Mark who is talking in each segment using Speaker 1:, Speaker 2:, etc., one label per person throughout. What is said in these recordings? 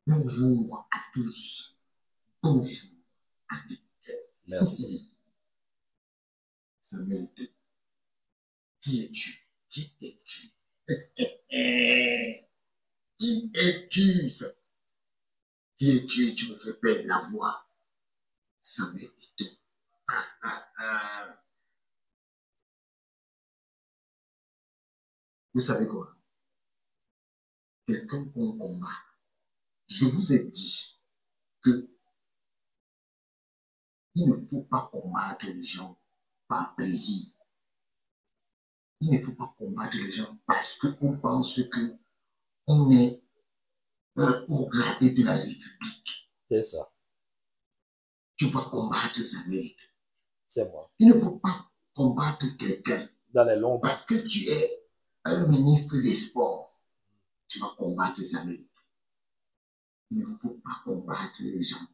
Speaker 1: Bonjour à tous. Bonjour à tous.
Speaker 2: Merci.
Speaker 1: Samuel, qui es-tu? Qui es-tu? Qui es-tu? Qui es-tu? Tu me fais perdre la voix. Samuel Eto'o. Ah, ah, ah. Vous savez quoi? Quelqu'un qu'on combat. Je vous ai dit que il ne faut pas combattre les gens par plaisir. Il ne faut pas combattre les gens parce qu'on pense qu'on est au gradé de la République.
Speaker 2: C'est ça.
Speaker 1: Tu vas combattre Samuel.
Speaker 2: C'est moi.
Speaker 1: Il ne faut pas combattre quelqu'un
Speaker 2: Dans les longs bras.
Speaker 1: parce que tu es un ministre des Sports. Tu vas combattre Samuel. Il ne faut pas combattre les gens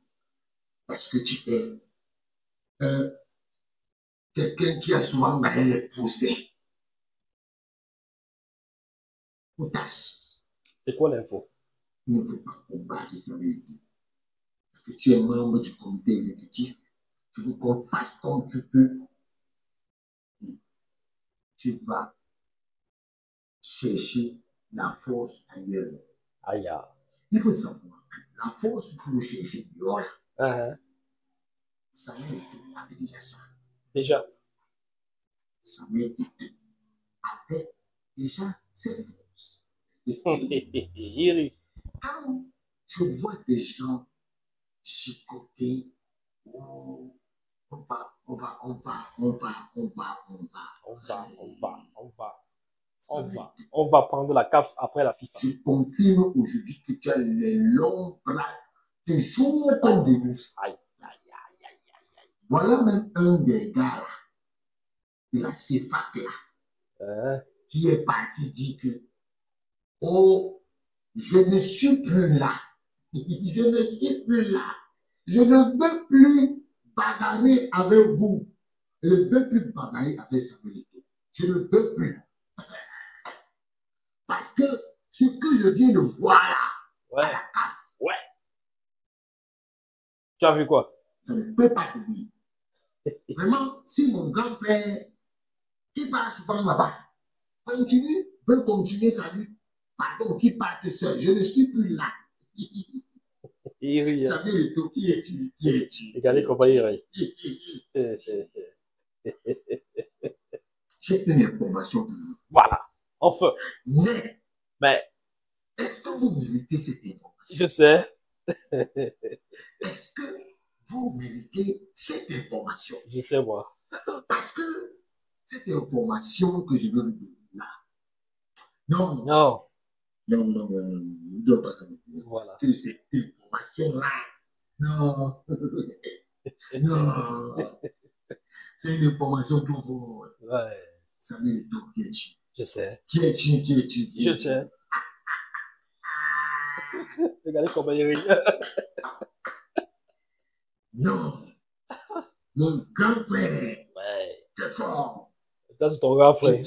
Speaker 1: parce que tu es quelqu'un qui a souvent gagné les procès. Potasse.
Speaker 2: C'est quoi l'info?
Speaker 1: Il ne faut pas combattre Samuel parce que tu es membre du comité exécutif. Tu veux qu'on fasse comme tu peux. Et tu vas chercher la force ailleurs.
Speaker 2: Aïe.
Speaker 1: Il faut savoir que la force pour le chercher dehors, Samuel Eto'o avait déjà ça.
Speaker 2: Déjà.
Speaker 1: Samuel Eto'o avait déjà cette force.
Speaker 2: Iri.
Speaker 1: Quand je vois des gens chicoter, oh,
Speaker 2: On va prendre la CAF après la FIFA.
Speaker 1: Je confirme aujourd'hui que tu as les longs bras, toujours comme des mousses.
Speaker 2: Aïe.
Speaker 1: Voilà même un des gars là, de la CFAC là, qui est parti dire que, oh, je ne suis plus là. Je ne suis plus là. Je ne veux plus bagarrer avec vous. Je ne veux plus bagarrer avec Samuel Eto'o. Je ne veux plus. Parce que ce que je viens de voir là, à la CAF,
Speaker 2: tu as vu quoi?
Speaker 1: Ça ne peut pas tenir. Vraiment, si mon grand-père, qui part souvent là-bas, veut continuer sa vie, pardon, qui parte seul, je ne suis plus là. Samuel Eto'o, qui es-tu? Qui es-tu?
Speaker 2: Regardez comment il rit.
Speaker 1: J'ai une information pour vous.
Speaker 2: Voilà. Enfin.
Speaker 1: Mais est-ce que vous méritez cette information?
Speaker 2: Je sais.
Speaker 1: Est-ce que vous méritez cette information?
Speaker 2: Je sais, moi.
Speaker 1: Parce que cette information que je veux vous donner là, non, ne dois pas savoir.
Speaker 2: Voilà.
Speaker 1: Parce que cette information-là, non, c'est une information trop forte. Samuel Eto'o, qui es-tu?
Speaker 2: Je sais.
Speaker 1: Qui es-tu?
Speaker 2: Je sais. Regardez comment il rit.
Speaker 1: Non. Mon grand-frère. T'es fort.
Speaker 2: C'est ton grand frère.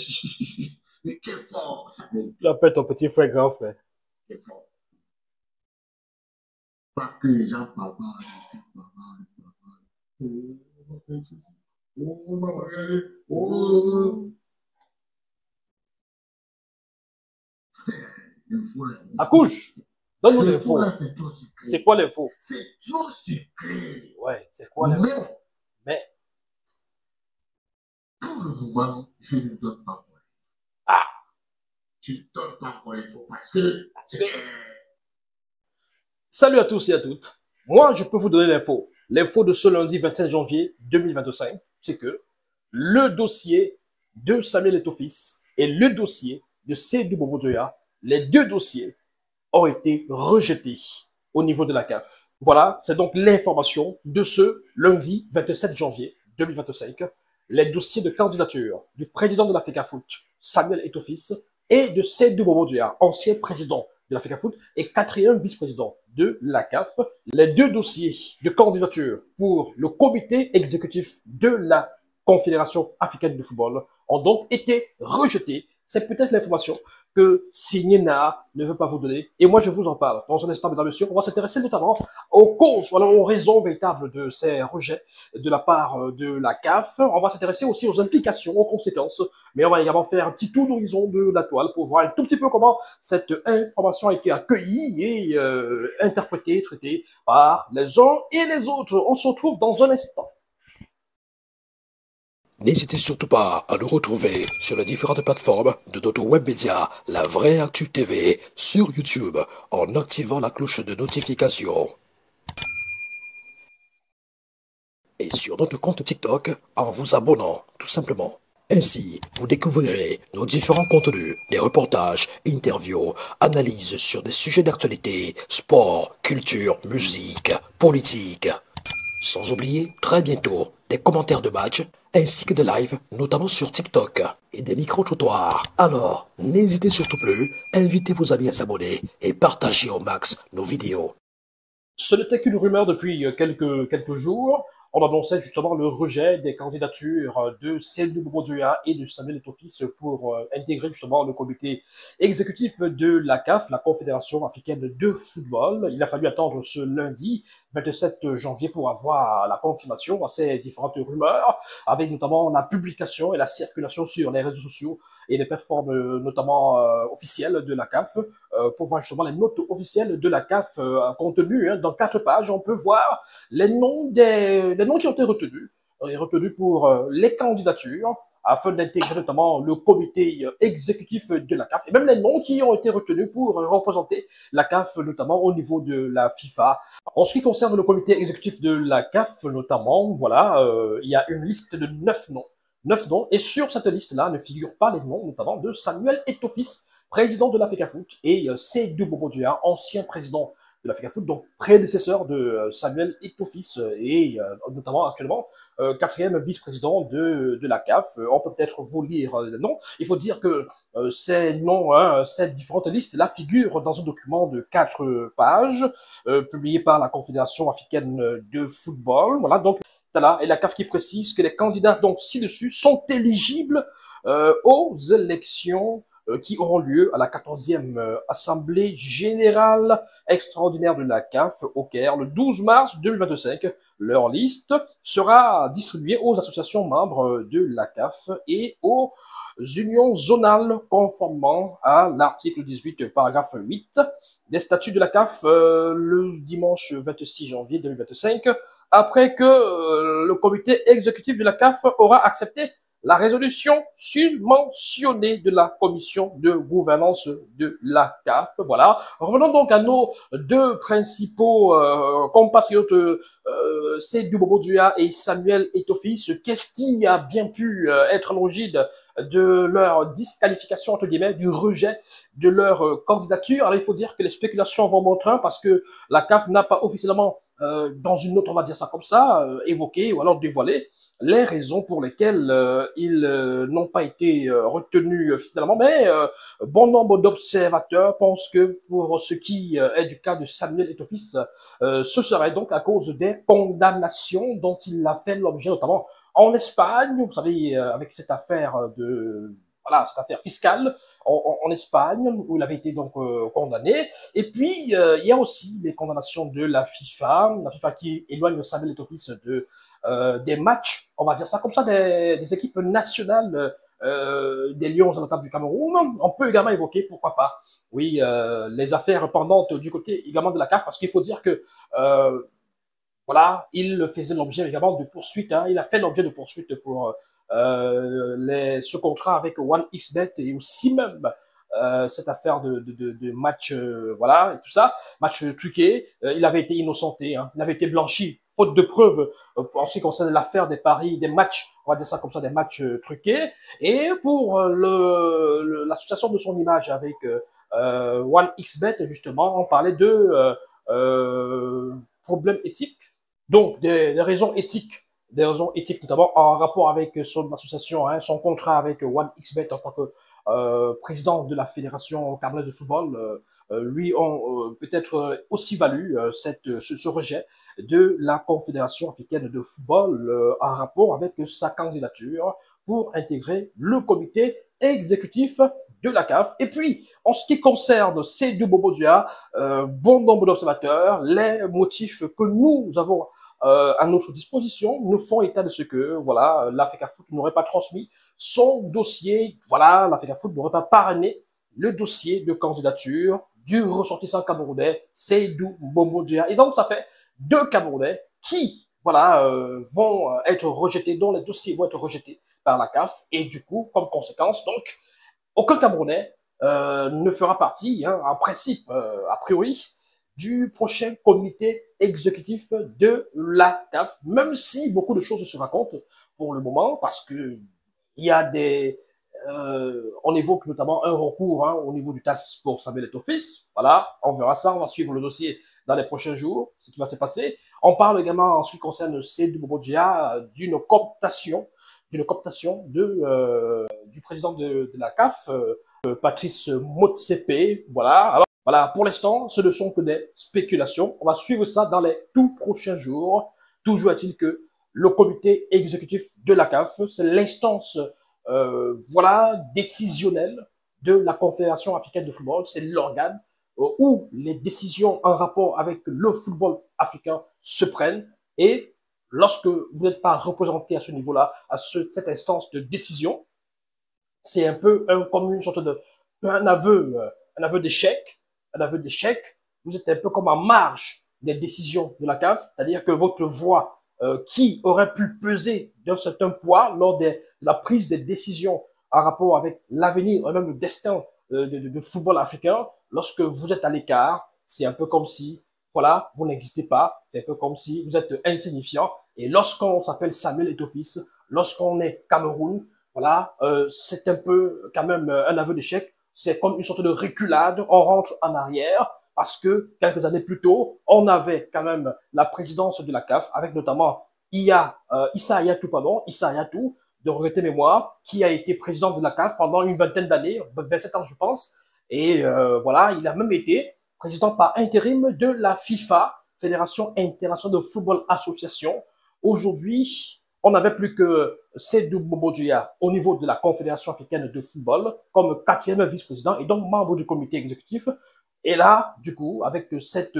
Speaker 1: Mais t'es fort, Samuel.
Speaker 2: Tu appelles ton petit frère grand frère.
Speaker 1: T'es fort. Pas que les gens parlent.
Speaker 2: Accouche. Donne-nous l'info. C'est quoi l'info?
Speaker 1: C'est trop secret.
Speaker 2: Ouais, c'est quoi l'info? Mais.
Speaker 1: Pour le moment, je ne donne pas pour l'info. Je ne donne pas pour l'info parce que.
Speaker 2: Salut à tous et à toutes. Moi, je peux vous donner l'info. L'info de ce lundi 27 janvier 2025, c'est que le dossier de Samuel Eto'o fils et le dossier de Seydou Bobo Douya, les deux dossiers ont été rejetés au niveau de la CAF. Voilà, c'est donc l'information de ce lundi 27 janvier 2025. Les dossiers de candidature du président de la FECAFOOT, Samuel Eto'o fils, et de Seydou Bobo Douya, ancien président de la FECAFOOT et quatrième vice-président de la CAF. Les deux dossiers de candidature pour le comité exécutif de la Confédération africaine de football ont donc été rejetés C'est peut-être l'information que Signena ne veut pas vous donner. Et moi, je vous en parle. Dans un instant, mesdames et messieurs, on va s'intéresser notamment aux causes, voilà, aux raisons véritables de ces rejets de la part de la CAF. On va s'intéresser aussi aux implications, aux conséquences. Mais on va également faire un petit tour d'horizon de la toile pour voir un tout petit peu comment cette information a été accueillie et interprétée, traitée par les uns et les autres. On se retrouve dans un instant.
Speaker 3: N'hésitez surtout pas à nous retrouver sur les différentes plateformes de notre web média La Vraie Actu TV sur YouTube en activant la cloche de notification. Et sur notre compte TikTok en vous abonnant tout simplement. Ainsi, vous découvrirez nos différents contenus, des reportages, interviews, analyses sur des sujets d'actualité, sport, culture, musique, politique. Sans oublier, très bientôt, des commentaires de match, ainsi que des lives, notamment sur TikTok, et des micro-trottoirs. Alors, n'hésitez surtout plus, invitez vos amis à s'abonner et partagez au max nos vidéos.
Speaker 2: Ce n'était qu'une rumeur depuis quelques jours. On annonçait justement le rejet des candidatures de Seydou Bobo-Douya et de Samuel Eto'o-Fils pour intégrer justement le comité exécutif de la CAF, la Confédération africaine de football. Il a fallu attendre ce lundi 27 janvier pour avoir la confirmation à ces différentes rumeurs, avec notamment la publication et la circulation sur les réseaux sociaux et les plateformes notamment officielles de la CAF, pour voir justement les notes officielles de la CAF contenues dans 4 pages. On peut voir les noms qui ont été retenus pour les candidatures, afin d'intégrer notamment le comité exécutif de la CAF, et même les noms qui ont été retenus pour représenter la CAF, notamment au niveau de la FIFA. En ce qui concerne le comité exécutif de la CAF, notamment, voilà, il y a une liste de 9 noms. 9 noms, et sur cette liste-là ne figurent pas les noms, notamment de Samuel Eto'o-Fils, président de l'Africafoot, et Seydou Bobo-Douya, ancien président de l'Africafoot, donc prédécesseur de Samuel Eto'o-Fils, et notamment actuellement 4e vice-président de la CAF. On peut peut-être vous lire les noms. Il faut dire que ces noms, ces différentes listes-là figurent dans un document de 4 pages, publié par la Confédération africaine de football. Voilà, donc voilà, et la CAF qui précise que les candidats donc ci-dessus sont éligibles aux élections qui auront lieu à la 14e Assemblée Générale Extraordinaire de la CAF au Caire le 12 mars 2025. Leur liste sera distribuée aux associations membres de la CAF et aux unions zonales conformément à l'article 18, paragraphe 8 des statuts de la CAF le dimanche 26 janvier 2025, après que le comité exécutif de la CAF aura accepté la résolution submentionnée de la commission de gouvernance de la CAF. Voilà. Revenons donc à nos 2 principaux compatriotes, Seydou Bobo-Douya et Samuel Eto'o-Fils. Qu'est-ce qui a bien pu être à l'origine de leur disqualification, entre guillemets, du rejet de leur candidature? Alors, il faut dire que les spéculations vont bon train parce que la CAF n'a pas officiellement, dans une note, on va dire ça comme ça, évoqué ou alors dévoilé les raisons pour lesquelles ils n'ont pas été retenus finalement, mais bon nombre d'observateurs pensent que pour ce qui est du cas de Samuel Eto'o-Fils, ce serait donc à cause des condamnations dont il a fait l'objet, notamment en Espagne, vous savez, avec cette affaire cette affaire fiscale en Espagne, où il avait été donc condamné. Et puis, il y a aussi les condamnations de la FIFA qui éloigne Samuel Eto'o-Fils des matchs, on va dire ça comme ça, des équipes nationales des Lions à la table du Cameroun. On peut également évoquer, pourquoi pas, oui, les affaires pendantes du côté également de la CAF, parce qu'il faut dire que voilà, il faisait l'objet également de poursuites. Il a fait l'objet de poursuites pour ce contrat avec OneXBet et aussi même cette affaire de match, voilà, et tout ça, match truqué. Il avait été innocenté, il avait été blanchi, faute de preuves en ce qui concerne l'affaire des paris, des matchs, on va dire ça comme ça, des matchs truqués. Et pour l'association de son image avec OneXBet, justement, on parlait de problèmes éthiques. Donc, des raisons éthiques notamment en rapport avec son association, son contrat avec OneXBet en tant que président de la fédération camerounaise de football, lui ont peut-être aussi valu ce rejet de la Confédération africaine de football en rapport avec sa candidature pour intégrer le comité exécutif de la CAF. Et puis, en ce qui concerne Seydou Bobo Dia, bon nombre d'observateurs, les motifs que nous avons à notre disposition nous font état de ce que, voilà, l'Africafoot n'aurait pas transmis son dossier, voilà, l'Africafoot n'aurait pas parrainé le dossier de candidature du ressortissant camerounais Seydou Bobo Dia. Et donc, ça fait 2 Camerounais qui, voilà, vont être rejetés, dont les dossiers vont être rejetés par la CAF. Et du coup, comme conséquence, donc, aucun Camerounais ne fera partie, hein, en principe, a priori, du prochain comité exécutif de la CAF, même si beaucoup de choses se racontent pour le moment, parce que il y a des... on évoque notamment un recours, hein, au niveau du TAS pour Samuel Eto'o-Fils. Voilà, on verra ça, on va suivre le dossier dans les prochains jours, ce qui va se passer. On parle également, en ce qui concerne Seydou Bobo Dia, d'une cooptation du président de la CAF, Patrice Motsepe. Voilà. Alors, voilà, pour l'instant, ce ne sont que des spéculations. On va suivre ça dans les tout prochains jours. Toujours est-il que le comité exécutif de la CAF, c'est l'instance voilà, décisionnelle de la Confédération africaine de football. C'est l'organe où les décisions en rapport avec le football africain se prennent. Et lorsque vous n'êtes pas représenté à ce niveau-là, à cette instance de décision, c'est un peu comme une sorte de un aveu d'échec, Vous êtes un peu comme en marge des décisions de la CAF, c'est-à-dire que votre voix qui aurait pu peser d'un certain poids lors de la prise des décisions en rapport avec l'avenir, même le destin de football africain, lorsque vous êtes à l'écart, c'est un peu comme si, voilà, vous n'existez pas, c'est un peu comme si vous êtes insignifiant. Et lorsqu'on s'appelle Samuel Eto'o-Fils, lorsqu'on est Cameroun, voilà, c'est un peu quand même un aveu d'échec. C'est comme une sorte de reculade, on rentre en arrière, parce que quelques années plus tôt, on avait quand même la présidence de la CAF, avec notamment Issa Hayatou, de regretter mémoire, qui a été président de la CAF pendant une vingtaine d'années, 27 ans je pense, et voilà, il a même été président par intérim de la FIFA, Fédération internationale de football association. Aujourd'hui, on n'avait plus que Seydou Bobo Dia au niveau de la Confédération africaine de football comme 4e vice-président et donc membre du comité exécutif. Et là, du coup, avec cette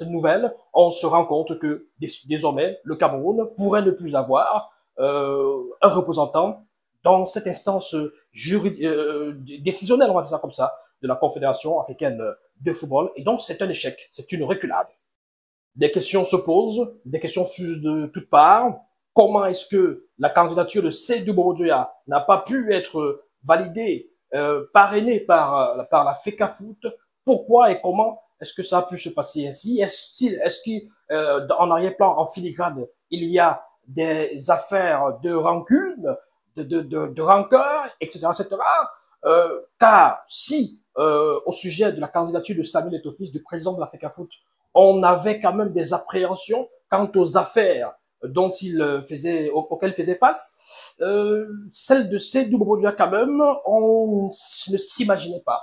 Speaker 2: nouvelle, on se rend compte que désormais, le Cameroun pourrait ne plus avoir un représentant dans cette instance décisionnelle, on va dire ça comme ça, de la Confédération africaine de football. Et donc, c'est un échec, c'est une reculade. Des questions se posent, des questions fusent de toutes parts. Comment est-ce que la candidature de Seydou Bobo Dia n'a pas pu être validée, parrainée par la FECAFOOT? Pourquoi et comment est-ce que ça a pu se passer ainsi? Est-ce qu'en arrière-plan, en filigrane, il y a des affaires de rancune, de rancœur, etc., etc. Car si, au sujet de la candidature de Samuel Eto'o-Fils, du président de la FECAFOOT, on avait quand même des appréhensions quant aux affaires dont auxquelles il faisait face. Celle de Seydou Bobo Dia, quand même, on ne s'imaginait pas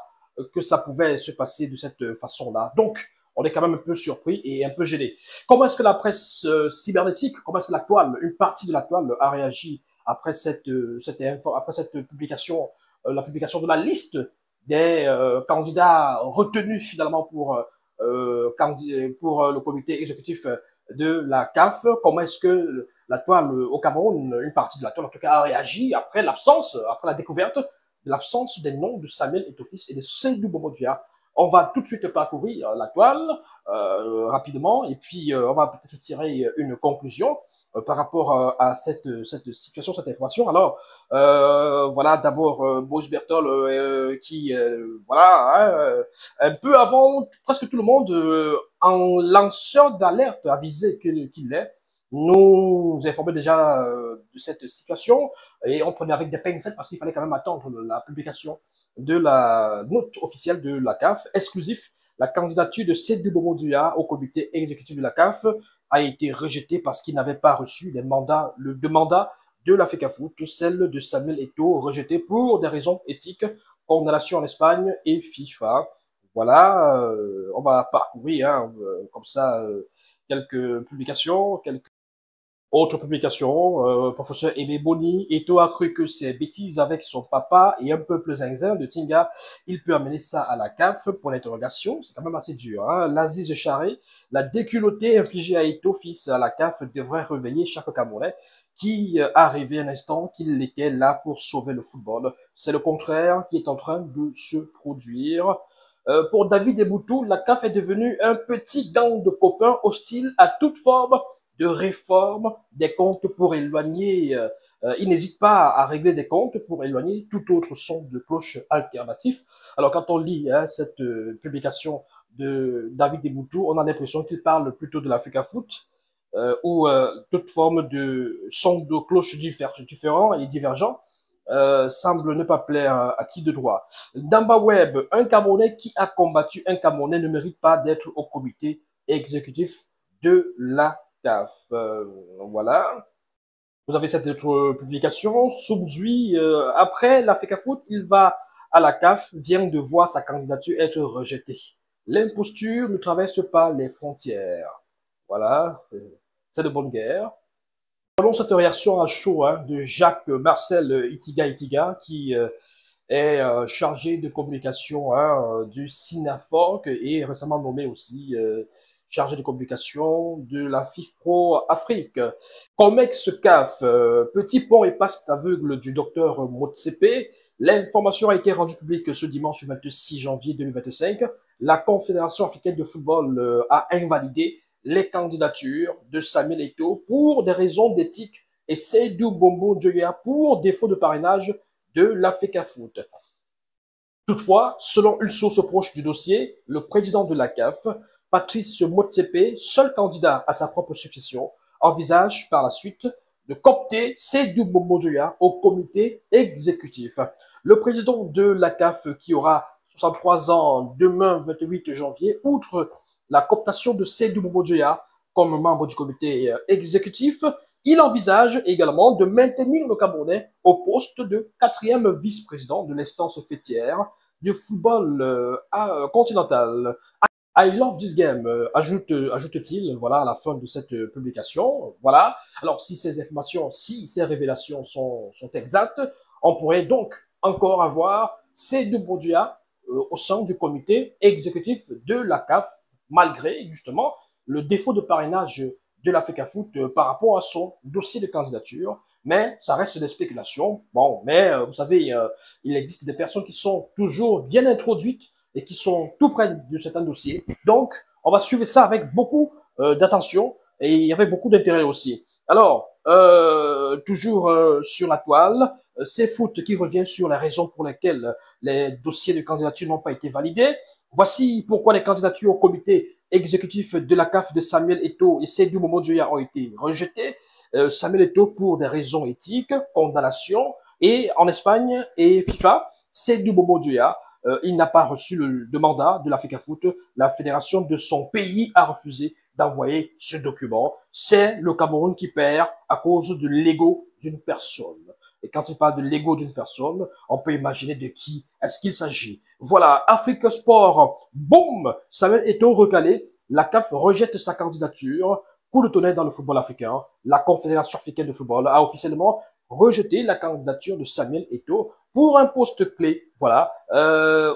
Speaker 2: que ça pouvait se passer de cette façon-là. Donc, on est quand même un peu surpris et un peu gêné. Comment est-ce que la presse cybernétique, comment est-ce que la toile, une partie de la toile a réagi après cette publication, la publication de la liste des candidats retenus finalement pour le comité exécutif de la CAF? Comment est-ce que la toile au Cameroun, une partie de la toile en tout cas, a réagi après la découverte de l'absence des noms de Samuel Eto'o-Fils et de Seydou Bobo Dia? On va tout de suite parcourir la toile rapidement et puis on va peut-être tirer une conclusion par rapport à cette situation, cette information. Alors, voilà, d'abord Boris Bertol qui, voilà, un peu avant presque tout le monde, en lanceur d'alerte avisé qu'il est, nous informait déjà de cette situation et on prenait avec des pincettes parce qu'il fallait quand même attendre la publication de la note officielle de la CAF, exclusif. La candidature de Seydou Bobo Dia au comité exécutif de la CAF a été rejetée parce qu'il n'avait pas reçu le mandat de la FECAFOOT, celle de Samuel Eto'o, rejetée pour des raisons éthiques, condamnation en Espagne et FIFA. Voilà, on va parcourir comme ça quelques publications, Autre publication, professeur Aimé Boni, Eto'o a cru que ses bêtises avec son papa et un peuple zinzin de Tinga, il peut amener ça à la CAF pour l'interrogation. C'est quand même assez dur. Hein. L'Aziz Charé, la déculottée infligée à Eto'o, fils à la CAF, devrait réveiller chaque Camerounais qui a rêvé un instant qu'il était là pour sauver le football. C'est le contraire qui est en train de se produire. Pour David Eboutou, la CAF est devenue un petit gang de copains hostiles à toute forme de réforme des comptes pour éloigner, il n'hésite pas à régler des comptes pour éloigner tout autre son de cloche alternatif. Alors quand on lit cette publication de David Eboutou, on a l'impression qu'il parle plutôt de l'Africa Foot, où toute forme de son de cloche différents et divergents semble ne pas plaire à qui de droit. Damba Web, un Camerounais qui a combattu un Camerounais ne mérite pas d'être au comité exécutif de la CAF. Voilà. Vous avez cette autre publication. Soubzui, après l'Africa Foot, il va à la CAF, vient de voir sa candidature être rejetée. L'imposture ne traverse pas les frontières. Voilà. C'est de bonne guerre. Selon cette réaction à chaud de Jacques Marcel Itiga, qui est chargé de communication du SINAFOC et récemment nommé aussi chargé de communication de la FIFPro Afrique. Comex CAF, petit pont et passe aveugle du docteur Motsepe. L'information a été rendue publique ce dimanche 26 janvier 2025. La Confédération africaine de football a invalidé les candidatures de Samuel Eto'o pour des raisons d'éthique et Seydou Bombo Djoya pour défaut de parrainage de l'Africa Foot. Toutefois, selon une source proche du dossier, le président de la CAF, Patrice Motsepe, seul candidat à sa propre succession, envisage par la suite de coopter Seydou Bombo Djoya au comité exécutif. Le président de la CAF, qui aura 63 ans demain 28 janvier, outre la cooptation de Seydou Bombo Djoya comme membre du comité exécutif, il envisage également de maintenir le Camerounais au poste de 4e vice-président de l'instance fêtière du football continental. I love this game, ajoute-t-il, voilà, à la fin de cette publication. Voilà. Alors, si ces informations, si ces révélations sont exactes, on pourrait donc encore avoir Seydou Bombo Djoya au sein du comité exécutif de la CAF, malgré justement le défaut de parrainage de l'Africa Foot par rapport à son dossier de candidature. Mais ça reste des spéculations. Bon, mais vous savez, il existe des personnes qui sont toujours bien introduites et qui sont tout près de certains dossiers. Donc, on va suivre ça avec beaucoup d'attention et avec beaucoup d'intérêt aussi. Alors, toujours sur la toile, c'est Foot qui revient sur les raisons pour lesquelles les dossiers de candidature n'ont pas été validés. Voici pourquoi les candidatures au comité exécutif de la CAF de Samuel Eto'o et Seydou Bombo Djoya ont été rejetées. Samuel Eto'o pour des raisons éthiques, condamnation, et en Espagne et FIFA, Seydou Bombo Djoya, il n'a pas reçu le mandat de l'Africa Foot. La fédération de son pays a refusé d'envoyer ce document. C'est le Cameroun qui perd à cause de l'ego d'une personne. Et quand il parle de l'ego d'une personne, on peut imaginer de qui est-ce qu'il s'agit. Voilà, Afrique Sport, boum, Samuel Eto'o recalé, la CAF rejette sa candidature, coup de tonnerre dans le football africain. La Confédération africaine de football a officiellement rejeté la candidature de Samuel Eto'o pour un poste clé. Voilà,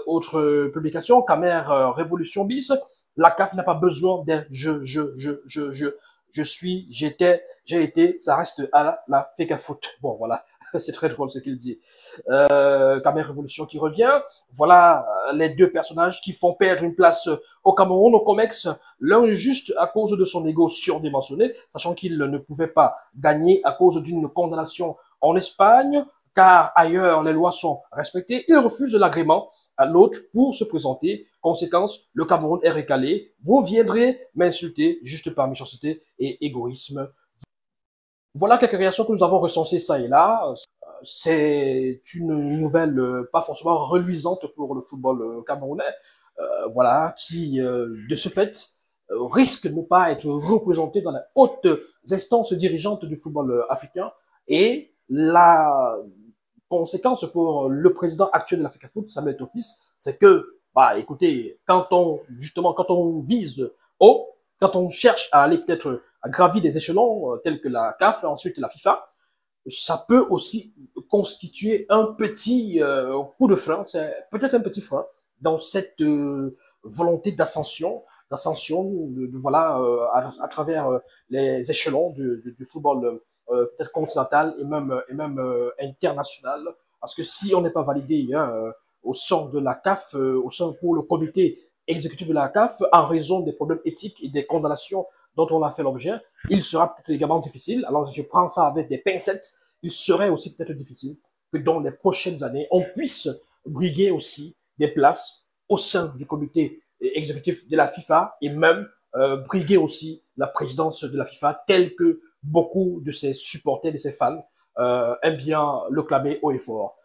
Speaker 2: autre publication, Camer Révolution bis, la CAF n'a pas besoin d'un je suis, j'étais, j'ai été, ça reste à la FECA Foot. Bon, voilà. C'est très drôle ce qu'il dit. Camer Révolution qui revient. Voilà les deux personnages qui font perdre une place au Cameroun, au COMEX. L'un juste à cause de son ego surdimensionné, sachant qu'il ne pouvait pas gagner à cause d'une condamnation en Espagne, car ailleurs les lois sont respectées. Il refuse l'agrément à l'autre pour se présenter. Conséquence, le Cameroun est recalé. Vous viendrez m'insulter juste par méchanceté et égoïsme. Voilà quelques réactions que nous avons recensées ça et là. C'est une nouvelle pas forcément reluisante pour le football camerounais, voilà, qui de ce fait risque de ne pas être représenté dans les hautes instances dirigeantes du football africain. Et la conséquence pour le président actuel de l'Africa Foot, Samuel Eto'o, c'est que, écoutez, quand on vise haut, quand on cherche à aller peut-être a gravi des échelons tels que la CAF et ensuite la FIFA, ça peut aussi constituer un petit coup de frein, peut-être un petit frein dans cette volonté d'ascension, voilà, à travers les échelons du football peut-être continental et même international. Parce que si on n'est pas validé au sein de la CAF, au sein pour le comité exécutif de la CAF, en raison des problèmes éthiques et des condamnations dont on a fait l'objet, il sera peut-être également difficile. Alors je prends ça avec des pincettes. Il serait aussi peut-être difficile que dans les prochaines années, on puisse briguer aussi des places au sein du comité exécutif de la FIFA et même briguer aussi la présidence de la FIFA, tel que beaucoup de ses supporters, de ses fans aiment bien le clamer haut et fort.